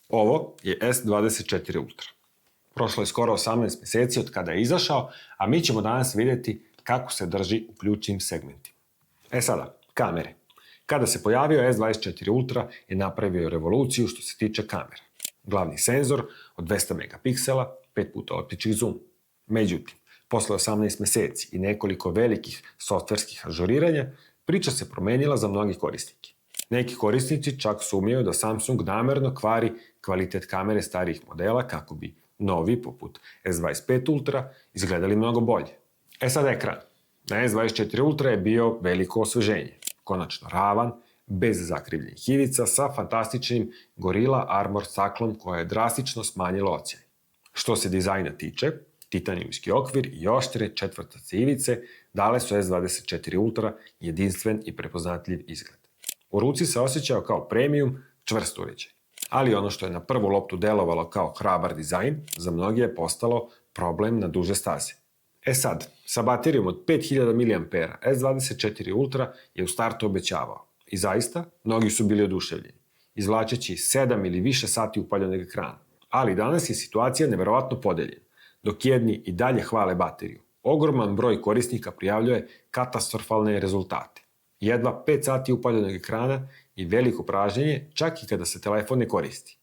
Ovo je S24 Ultra. Prošlo je skoro 18 mjeseci od kada je izašao, a mi ćemo danas vidjeti kako se drži u ključnim segmentima. Sada, kamere. Kada se pojavio S24 Ultra je napravio revoluciju što se tiče kamera. Glavni senzor od 200 megapiksela, 5 puta optički zoom. Međutim, posle 18 mjeseci i nekoliko velikih softverskih ažuriranja, priča se promenila za mnogi korisnike. Neki korisnici čak sumnjaju da Samsung namerno kvari kvalitet kamere starijih modela kako bi novi, poput S25 Ultra, izgledali mnogo bolje. Sad ekran. Na S24 Ultra je bio veliko osveženje. Konačno ravan, bez zakrivljenih ivica, sa fantastičnim Gorilla Armor staklom koja je drastično smanjila odsjaj. Što se dizajna tiče, titanijumski okvir i oštre četvrtaste ivice dale su S24 Ultra jedinstven i prepoznatljiv izgled. U ruci se osjećao kao premium, čvrst uređaj. Ali ono što je na prvu loptu delovalo kao hrabar dizajn, za mnoge je postalo problem na duže staze. Sad, sa baterijom od 5000 mAh, S24 Ultra je u startu obećavao. I zaista, mnogi su bili oduševljeni, izvlačeći 7 ili više sati upaljenog ekrana. Ali danas je situacija neverovatno podeljena. Dok jedni i dalje hvale bateriju, ogroman broj korisnika prijavljuje katastrofalne rezultate. Jedva 5 sati upaljenog ekrana i veliko pražnjenje čak i kada se telefon ne koristi.